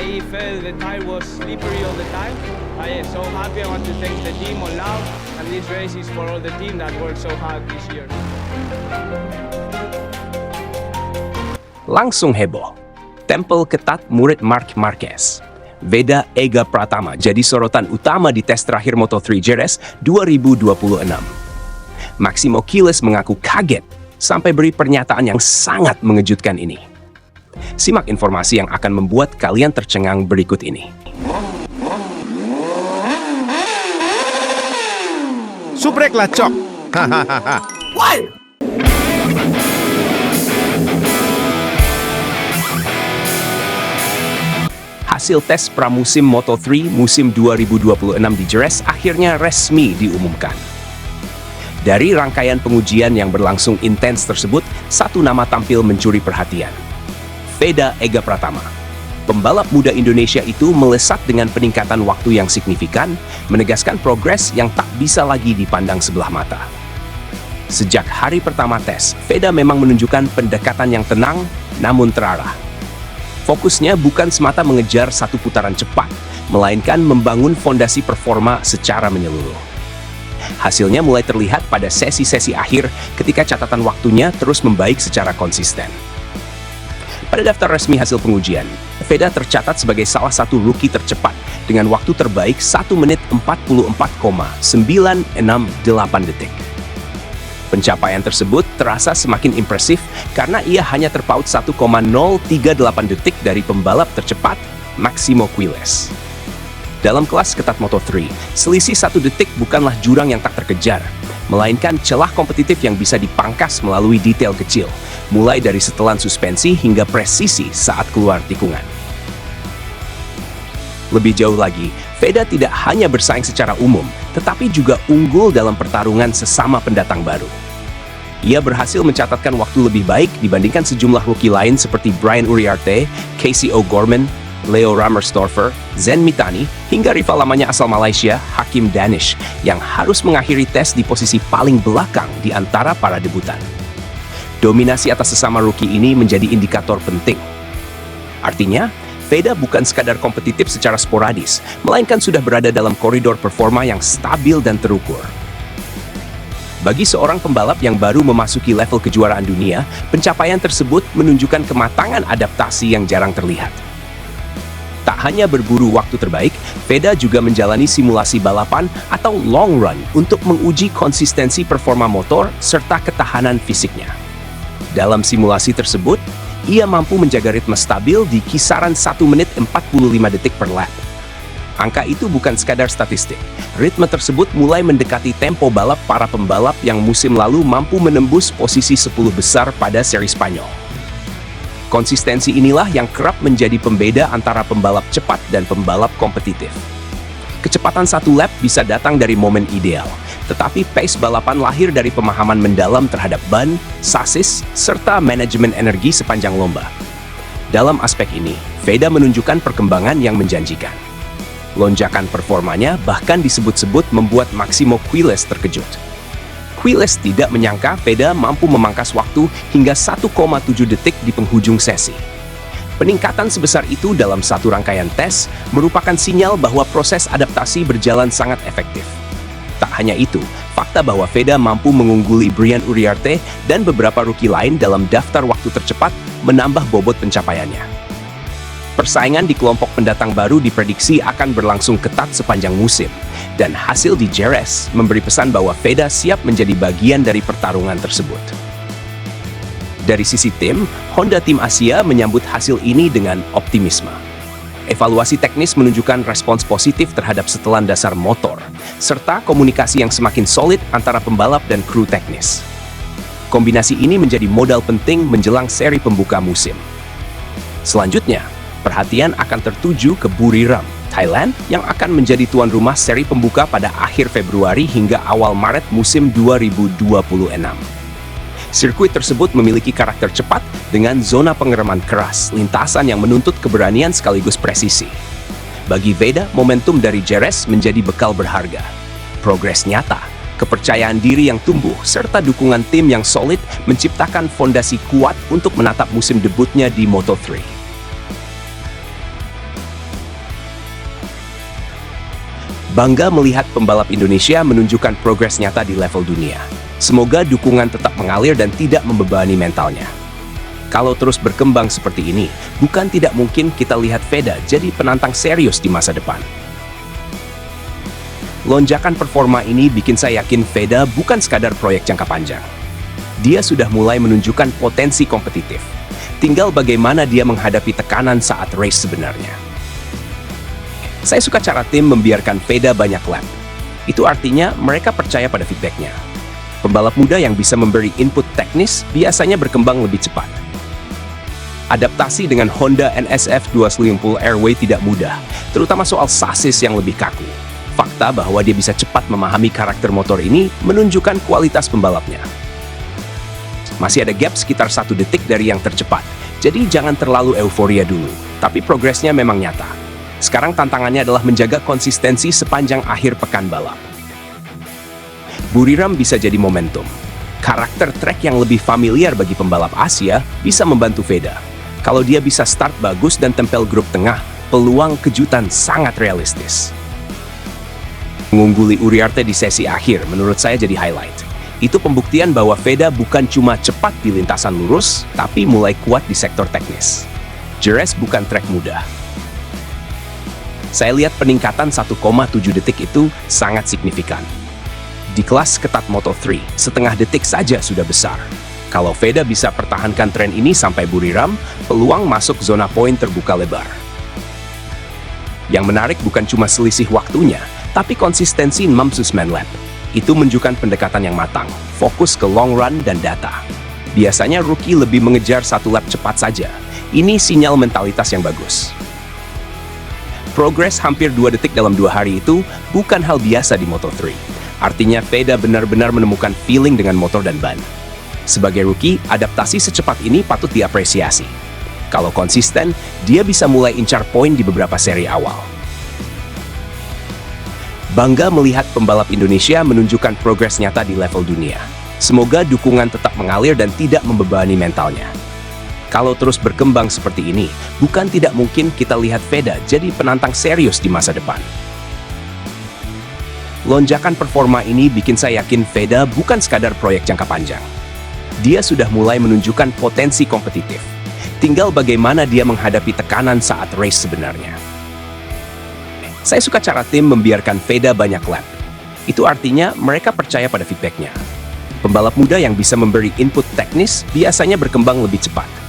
I felt the tire was slippery all the time. I am so happy. I want to thank the team on Loud, and this race is for all the team that worked so hard this year. Langsung heboh. Tempel ketat murid Marc Marquez. Veda Ega Pratama jadi sorotan utama di tes terakhir Moto3 Jerez 2026. Maximo Quiles mengaku kaget sampai beri pernyataan yang sangat mengejutkan ini. Simak informasi yang akan membuat kalian tercengang berikut ini. Subrek lacok. Hahaha. Hasil tes pramusim Moto3 musim 2026 di Jerez akhirnya resmi diumumkan. Dari rangkaian pengujian yang berlangsung intens tersebut, satu nama tampil mencuri perhatian. Veda Ega Pratama. Pembalap muda Indonesia itu melesat dengan peningkatan waktu yang signifikan, menegaskan progres yang tak bisa lagi dipandang sebelah mata. Sejak hari pertama tes, Veda memang menunjukkan pendekatan yang tenang namun terarah. Fokusnya bukan semata mengejar satu putaran cepat, melainkan membangun fondasi performa secara menyeluruh. Hasilnya mulai terlihat pada sesi-sesi akhir ketika catatan waktunya terus membaik secara konsisten. Pada daftar resmi hasil pengujian, Veda tercatat sebagai salah satu rookie tercepat dengan waktu terbaik 1 menit 44,968 detik. Pencapaian tersebut terasa semakin impresif karena ia hanya terpaut 1,038 detik dari pembalap tercepat Maximo Quiles. Dalam kelas ketat Moto3, selisih 1 detik bukanlah jurang yang tak terkejar, melainkan celah kompetitif yang bisa dipangkas melalui detail kecil, mulai dari setelan suspensi hingga presisi saat keluar tikungan. Lebih jauh lagi, Veda tidak hanya bersaing secara umum, tetapi juga unggul dalam pertarungan sesama pendatang baru. Ia berhasil mencatatkan waktu lebih baik dibandingkan sejumlah rookie lain seperti Brian Uriarte, Casey O'Gorman, Leo Rammerstorfer, Zen Mitani, hingga rival lamanya asal Malaysia, Hakim Danish, yang harus mengakhiri tes di posisi paling belakang di antara para debutan. Dominasi atas sesama rookie ini menjadi indikator penting. Artinya, Veda bukan sekadar kompetitif secara sporadis, melainkan sudah berada dalam koridor performa yang stabil dan terukur. Bagi seorang pembalap yang baru memasuki level kejuaraan dunia, pencapaian tersebut menunjukkan kematangan adaptasi yang jarang terlihat. Tak hanya berburu waktu terbaik, Veda juga menjalani simulasi balapan atau long run untuk menguji konsistensi performa motor serta ketahanan fisiknya. Dalam simulasi tersebut, ia mampu menjaga ritme stabil di kisaran 1 menit 45 detik per lap. Angka itu bukan sekadar statistik. Ritme tersebut mulai mendekati tempo balap para pembalap yang musim lalu mampu menembus posisi 10 besar pada seri Spanyol. Konsistensi inilah yang kerap menjadi pembeda antara pembalap cepat dan pembalap kompetitif. Kecepatan satu lap bisa datang dari momen ideal, tetapi pace balapan lahir dari pemahaman mendalam terhadap ban, sasis, serta manajemen energi sepanjang lomba. Dalam aspek ini, Veda menunjukkan perkembangan yang menjanjikan. Lonjakan performanya bahkan disebut-sebut membuat Maximo Quiles terkejut. Quiles tidak menyangka Veda mampu memangkas waktu hingga 1,7 detik di penghujung sesi. Peningkatan sebesar itu dalam satu rangkaian tes merupakan sinyal bahwa proses adaptasi berjalan sangat efektif. Tak hanya itu, fakta bahwa Veda mampu mengungguli Brian Uriarte dan beberapa rookie lain dalam daftar waktu tercepat menambah bobot pencapaiannya. Persaingan di kelompok pendatang baru diprediksi akan berlangsung ketat sepanjang musim, dan hasil di Jerez memberi pesan bahwa Veda siap menjadi bagian dari pertarungan tersebut. Dari sisi tim, Honda Tim Asia menyambut hasil ini dengan optimisme. Evaluasi teknis menunjukkan respons positif terhadap setelan dasar motor, serta komunikasi yang semakin solid antara pembalap dan kru teknis. Kombinasi ini menjadi modal penting menjelang seri pembuka musim. Selanjutnya, perhatian akan tertuju ke Buriram, Thailand, yang akan menjadi tuan rumah seri pembuka pada akhir Februari hingga awal Maret musim 2026. Sirkuit tersebut memiliki karakter cepat dengan zona pengereman keras, lintasan yang menuntut keberanian sekaligus presisi. Bagi Veda, momentum dari Jerez menjadi bekal berharga. Progres nyata, kepercayaan diri yang tumbuh, serta dukungan tim yang solid menciptakan fondasi kuat untuk menatap musim debutnya di Moto3. Bangga melihat pembalap Indonesia menunjukkan progres nyata di level dunia. Semoga dukungan tetap mengalir dan tidak membebani mentalnya. Kalau terus berkembang seperti ini, bukan tidak mungkin kita lihat Veda jadi penantang serius di masa depan. Lonjakan performa ini bikin saya yakin Veda bukan sekadar proyek jangka panjang. Dia sudah mulai menunjukkan potensi kompetitif. Tinggal bagaimana dia menghadapi tekanan saat race sebenarnya. Saya suka cara tim membiarkan Veda banyak lap. Itu artinya mereka percaya pada feedbacknya. Pembalap muda yang bisa memberi input teknis biasanya berkembang lebih cepat. Adaptasi dengan Honda NSF 290 Airway tidak mudah, terutama soal sasis yang lebih kaku. Fakta bahwa dia bisa cepat memahami karakter motor ini menunjukkan kualitas pembalapnya. Masih ada gap sekitar 1 detik dari yang tercepat, jadi jangan terlalu euforia dulu, tapi progresnya memang nyata. Sekarang tantangannya adalah menjaga konsistensi sepanjang akhir pekan balap. Buriram bisa jadi momentum. Karakter trek yang lebih familiar bagi pembalap Asia bisa membantu Veda. Kalau dia bisa start bagus dan tempel grup tengah, peluang kejutan sangat realistis. Mengungguli Uriarte di sesi akhir menurut saya jadi highlight. Itu pembuktian bahwa Veda bukan cuma cepat di lintasan lurus, tapi mulai kuat di sektor teknis. Jerez bukan trek mudah. Saya lihat peningkatan 1,7 detik itu sangat signifikan. Di kelas ketat Moto3, setengah detik saja sudah besar. Kalau Veda bisa pertahankan tren ini sampai Buriram, peluang masuk zona poin terbuka lebar. Yang menarik bukan cuma selisih waktunya, tapi konsistensi 6 susmen lap. Itu menunjukkan pendekatan yang matang, fokus ke long run dan data. Biasanya rookie lebih mengejar 1 lap cepat saja. Ini sinyal mentalitas yang bagus. Progres hampir 2 detik dalam 2 hari itu bukan hal biasa di Moto3. Artinya Veda benar-benar menemukan feeling dengan motor dan ban. Sebagai rookie, adaptasi secepat ini patut diapresiasi. Kalau konsisten, dia bisa mulai incar poin di beberapa seri awal. Bangga melihat pembalap Indonesia menunjukkan progres nyata di level dunia. Semoga dukungan tetap mengalir dan tidak membebani mentalnya. Kalau terus berkembang seperti ini, bukan tidak mungkin kita lihat Veda jadi penantang serius di masa depan. Lonjakan performa ini bikin saya yakin Veda bukan sekadar proyek jangka panjang. Dia sudah mulai menunjukkan potensi kompetitif. Tinggal bagaimana dia menghadapi tekanan saat race sebenarnya. Saya suka cara tim membiarkan Veda banyak lap. Itu artinya mereka percaya pada feedbacknya. Pembalap muda yang bisa memberi input teknis biasanya berkembang lebih cepat.